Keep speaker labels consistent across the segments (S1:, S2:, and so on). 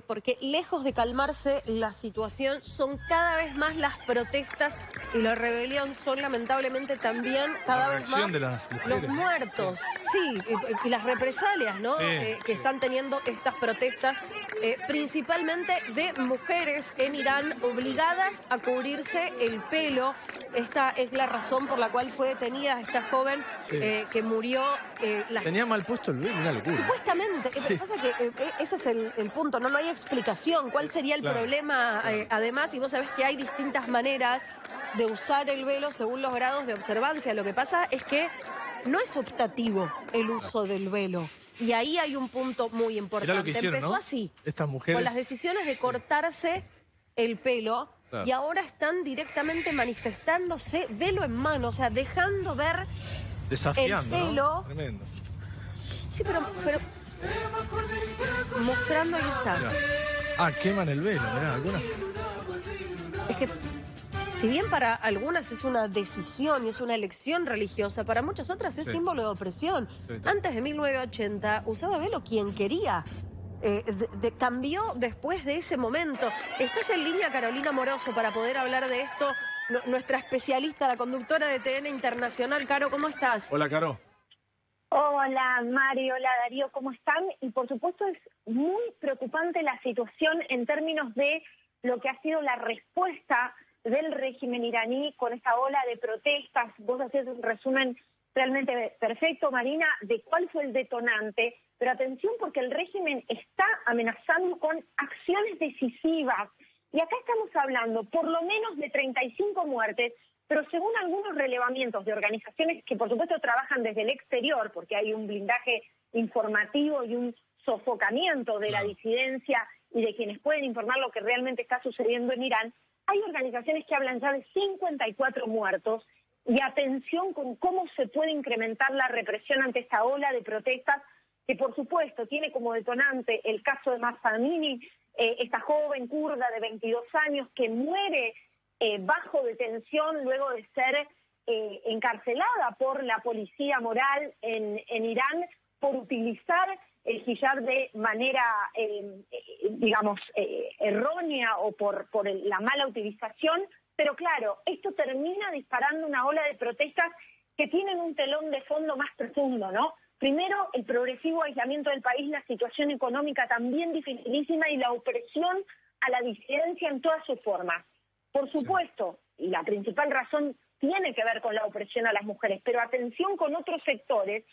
S1: porque lejos de calmarse la situación, son cada vez más las protestas y la rebelión, son lamentablemente también cada vez más
S2: de las
S1: los
S2: mujeres.
S1: muertos, sí, y las represalias, ¿no?
S2: Sí,
S1: Que están teniendo estas protestas, principalmente de mujeres en Irán obligadas a cubrirse el pelo. Esta es la razón por la cual fue detenida esta joven
S2: sí.
S1: que murió.
S2: Tenía mal puesto el velo, una locura.
S1: Supuestamente,
S2: Sí.
S1: pasa que ese es el punto, ¿no? No hay explicación. ¿Cuál sería el
S2: Claro,
S1: problema?
S2: claro.
S1: Además, y vos sabés que hay distintas maneras de usar el velo según los grados de observancia. Lo que pasa es que no es optativo el uso del velo. Y ahí hay un punto muy importante.
S2: Mirá lo que hicieron,
S1: Empezó
S2: ¿no?
S1: así,
S2: Estas mujeres.
S1: con las decisiones de cortarse el pelo,
S2: Claro.
S1: y ahora están directamente manifestándose velo en mano, o sea, dejando ver
S2: Desafiando,
S1: el pelo.
S2: ¿no? Tremendo.
S1: Sí, pero mostrando, ahí está.
S2: Mirá. Queman el velo, mirá, algunas.
S1: Es que si bien para algunas es una decisión y es una elección religiosa, para muchas otras es
S2: Sí.
S1: símbolo de opresión.
S2: Sí,
S1: Antes de 1980 usaba velo quien quería. Cambió después de ese momento. Está ya en línea Carolina Moroso para poder hablar de esto. Nuestra especialista, la conductora de TN Internacional. Caro, ¿cómo estás?
S2: Hola, Caro.
S3: Hola Mario, hola Darío, ¿cómo están? Y por supuesto es muy preocupante la situación en términos de lo que ha sido la respuesta del régimen iraní con esta ola de protestas. Vos hacés un resumen realmente perfecto, Marina, de cuál fue el detonante. Pero atención, porque el régimen está amenazando con acciones decisivas. Y acá estamos hablando por lo menos de 35 muertes, pero según algunos relevamientos de organizaciones que por supuesto trabajan desde el exterior, porque hay un blindaje informativo y un sofocamiento de la disidencia y de quienes pueden informar lo que realmente está sucediendo en Irán, hay organizaciones que hablan ya de 54 muertos. Y atención con cómo se puede incrementar la represión ante esta ola de protestas, que por supuesto tiene como detonante el caso de Mahsa Amini, esta joven kurda de 22 años que muere bajo detención luego de ser encarcelada por la policía moral en Irán por utilizar el hijab de manera, errónea o por la mala utilización. Pero claro, esto termina disparando una ola de protestas que tienen un telón de fondo más profundo, ¿no? Primero, el progresivo aislamiento del país, la situación económica también dificilísima y la opresión a la disidencia en todas sus formas. Por supuesto, y la principal razón tiene que ver con la opresión a las mujeres, pero atención con otros sectores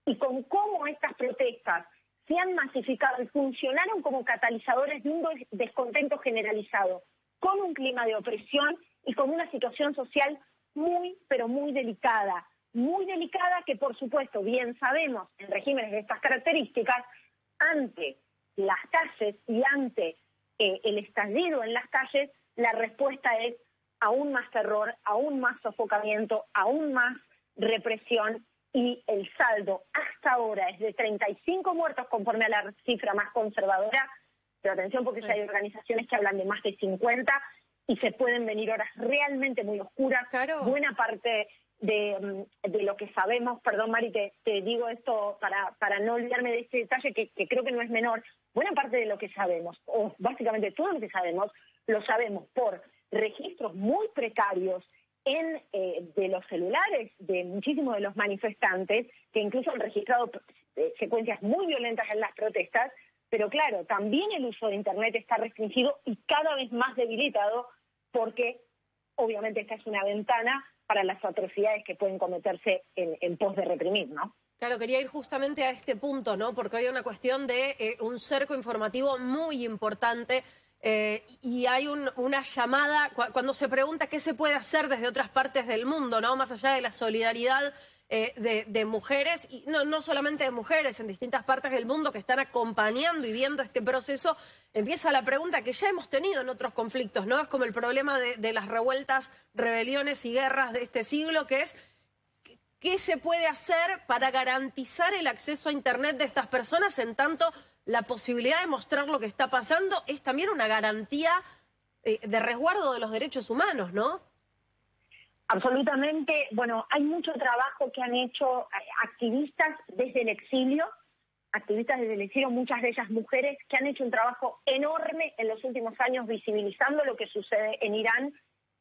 S3: y con cómo estas protestas se han masificado y funcionaron como catalizadores de un descontento generalizado, con un clima de opresión y con una situación social muy, pero muy delicada que por supuesto, bien sabemos, en regímenes de estas características, ante las calles y ante el estallido en las calles, la respuesta es aún más terror, aún más sofocamiento, aún más represión, y el saldo hasta ahora es de 35 muertos conforme a la cifra más conservadora, pero atención porque ya hay organizaciones que hablan de más de 50 y se pueden venir horas realmente muy oscuras.
S1: Claro.
S3: Buena parte de lo que sabemos, perdón Mari, te digo esto para no olvidarme de este detalle que creo que no es menor, buena parte de lo que sabemos, o básicamente todo lo que sabemos, lo sabemos por registros muy precarios de los celulares de muchísimos de los manifestantes, que incluso han registrado secuencias muy violentas en las protestas, pero claro, también el uso de Internet está restringido y cada vez más debilitado porque obviamente esta es una ventana para las atrocidades que pueden cometerse en pos de reprimir, ¿no?
S1: Claro, quería ir justamente a este punto, ¿no? Porque hay una cuestión de un cerco informativo muy importante y hay una llamada, cuando se pregunta qué se puede hacer desde otras partes del mundo, ¿no? Más allá de la solidaridad de mujeres, y no solamente de mujeres, en distintas partes del mundo que están acompañando y viendo este proceso, empieza la pregunta que ya hemos tenido en otros conflictos, ¿no? Es como el problema de las revueltas, rebeliones y guerras de este siglo, que es ¿qué se puede hacer para garantizar el acceso a Internet de estas personas, en tanto la posibilidad de mostrar lo que está pasando es también una garantía de resguardo de los derechos humanos, ¿no?
S3: Absolutamente. Bueno, hay mucho trabajo que han hecho activistas desde el exilio activistas desde el exilio, muchas de ellas mujeres, que han hecho un trabajo enorme en los últimos años visibilizando lo que sucede en Irán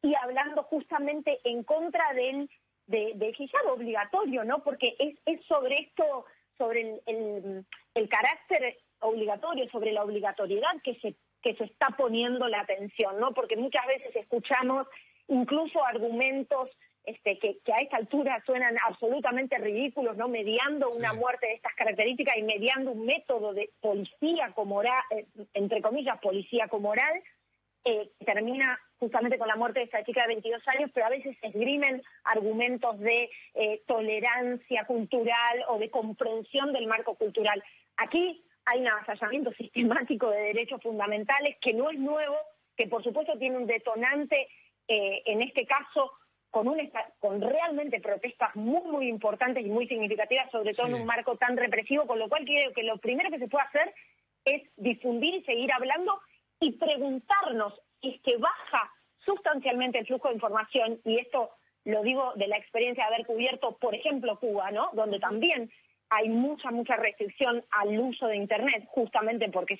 S3: y hablando justamente en contra del hijab obligatorio, ¿no? Porque es sobre esto, sobre el carácter obligatorio, sobre la obligatoriedad que se está poniendo la atención, ¿no? Porque muchas veces escuchamos incluso argumentos que a esta altura suenan absolutamente ridículos, ¿no? Mediando una muerte de estas características y mediando un método de policíaco moral, entre comillas, policíaco moral, que termina justamente con la muerte de esta chica de 22 años, pero a veces se esgrimen argumentos de tolerancia cultural o de comprensión del marco cultural. Aquí hay un avasallamiento sistemático de derechos fundamentales que no es nuevo, que por supuesto tiene un detonante, en este caso, con realmente protestas muy, muy importantes y muy significativas, sobre todo en un marco tan represivo, con lo cual creo que lo primero que se puede hacer es difundir y seguir hablando y preguntarnos si es que baja sustancialmente el flujo de información, y esto lo digo de la experiencia de haber cubierto, por ejemplo, Cuba, ¿no? Donde también hay mucha restricción al uso de Internet, justamente porque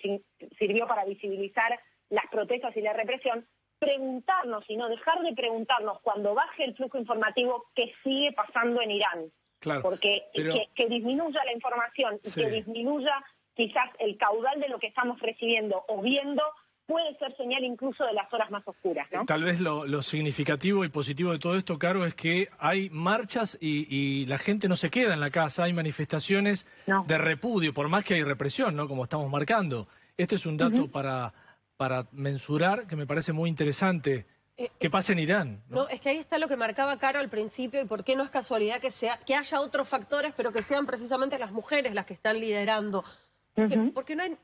S3: sirvió para visibilizar las protestas y la represión. Preguntarnos y no dejar de preguntarnos cuando baje el flujo informativo qué sigue pasando en Irán.
S2: Claro,
S3: porque que disminuya la información y que disminuya quizás el caudal de lo que estamos recibiendo o viendo puede ser señal incluso de las horas más oscuras, ¿no?
S2: Tal vez lo significativo y positivo de todo esto, Caro, es que hay marchas y la gente no se queda en la casa, hay manifestaciones de repudio, por más que hay represión, ¿no? Como estamos marcando. Este es un dato para mensurar que me parece muy interesante. ¿Qué pasa en Irán?
S1: No, es que ahí está lo que marcaba Caro al principio y por qué no es casualidad que haya otros factores, pero que sean precisamente las mujeres las que están liderando. Porque no hay...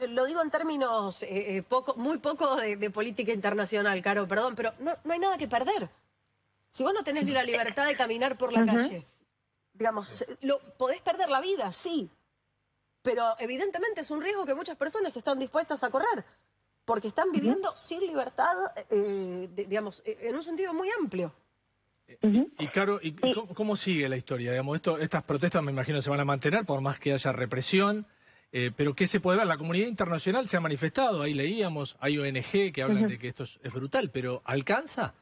S1: Lo digo en términos muy poco de política internacional, Caro, perdón, pero no hay nada que perder. Si vos no tenés ni la libertad de caminar por la calle, digamos, podés perder la vida, sí, pero evidentemente es un riesgo que muchas personas están dispuestas a correr, porque están viviendo sin libertad, digamos, en un sentido muy amplio.
S2: Y Caro, ¿cómo sigue la historia? Digamos, estas protestas me imagino se van a mantener por más que haya represión. Pero ¿qué se puede ver? La comunidad internacional se ha manifestado, ahí leíamos, hay ONG que hablan de que esto es brutal, pero ¿alcanza?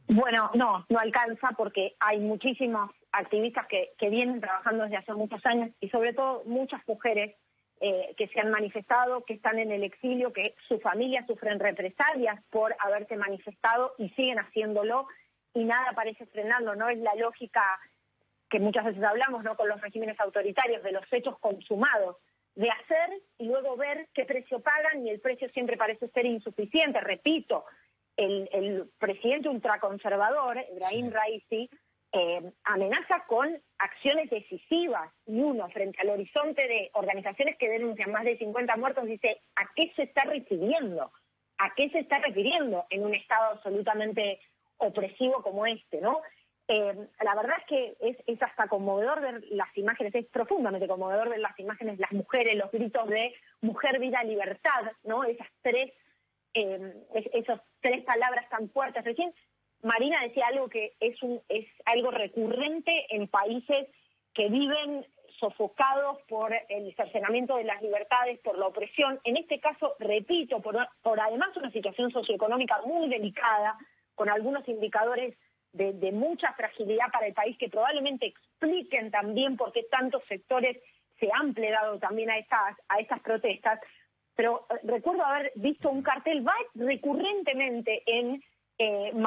S3: Bueno, no alcanza porque hay muchísimos activistas que vienen trabajando desde hace muchos años y sobre todo muchas mujeres que se han manifestado, que están en el exilio, que sus familias sufren represalias por haberse manifestado y siguen haciéndolo y nada parece frenarlo, ¿no? Es la lógica que muchas veces hablamos, ¿no?, con los regímenes autoritarios, de los hechos consumados, de hacer y luego ver qué precio pagan, y el precio siempre parece ser insuficiente. Repito, el presidente ultraconservador, Ebrahim Raisi, amenaza con acciones decisivas, y uno, frente al horizonte de organizaciones que denuncian más de 50 muertos, dice, ¿a qué se está refiriendo? ¿A qué se está refiriendo en un estado absolutamente opresivo como este, ¿no? La verdad es que es hasta conmovedor ver las imágenes, es profundamente conmovedor ver las imágenes, las mujeres, los gritos de mujer, vida, libertad, ¿no? Esas tres palabras tan fuertes. Recién Marina decía algo que es algo recurrente en países que viven sofocados por el cercenamiento de las libertades, por la opresión. En este caso, repito, por además una situación socioeconómica muy delicada, con algunos indicadores de mucha fragilidad para el país que probablemente expliquen también por qué tantos sectores se han plegado también a estas protestas. Pero recuerdo haber visto un cartel recurrentemente en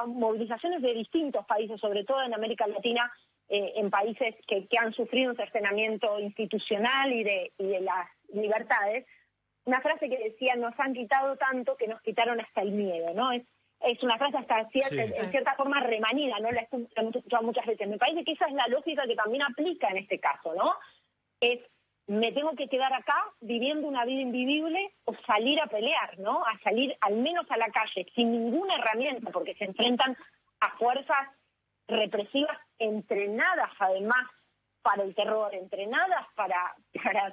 S3: movilizaciones de distintos países, sobre todo en América Latina, en países que han sufrido un cercenamiento institucional y de las libertades. Una frase que decía, nos han quitado tanto que nos quitaron hasta el miedo, ¿no? Es una frase hasta en cierta forma remanida, ¿no? La he escuchado muchas veces. Me parece que esa es la lógica que también aplica en este caso, ¿no? Es, me tengo que quedar acá viviendo una vida invivible o salir a pelear, ¿no? A salir al menos a la calle, sin ninguna herramienta, porque se enfrentan a fuerzas represivas entrenadas además para el terror, entrenadas para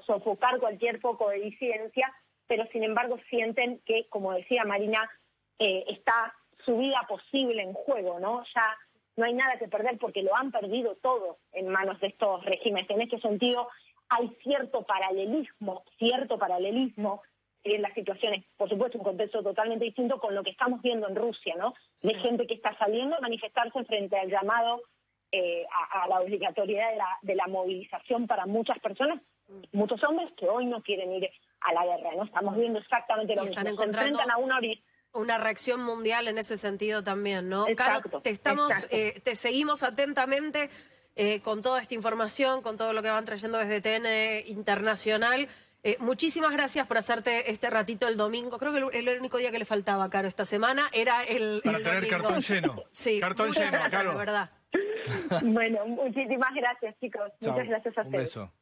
S3: sofocar cualquier foco de disidencia, pero sin embargo sienten que, como decía Marina, está su vida posible en juego, ¿no? Ya no hay nada que perder porque lo han perdido todo en manos de estos regímenes. En este sentido, hay cierto paralelismo, en las situaciones, por supuesto, un contexto totalmente distinto con lo que estamos viendo en Rusia, ¿no? De gente que está saliendo a manifestarse frente al llamado a la obligatoriedad de la movilización para muchas personas, muchos hombres que hoy no quieren ir a la guerra, ¿no? Estamos viendo exactamente lo mismo. Se enfrentan a
S1: una reacción mundial en ese sentido también, ¿no?
S3: Exacto,
S1: Caro, te seguimos atentamente con toda esta información, con todo lo que van trayendo desde TN Internacional. Muchísimas gracias por hacerte este ratito el domingo. Creo que el único día que le faltaba, Caro, esta semana era el
S2: Para tener
S1: domingo.
S2: cartón lleno.
S1: Sí,
S2: cartón lleno,
S1: gracias,
S2: Caro.
S1: de verdad.
S3: Bueno, muchísimas gracias, chicos.
S2: Chau,
S3: muchas gracias a ustedes.
S2: Un beso.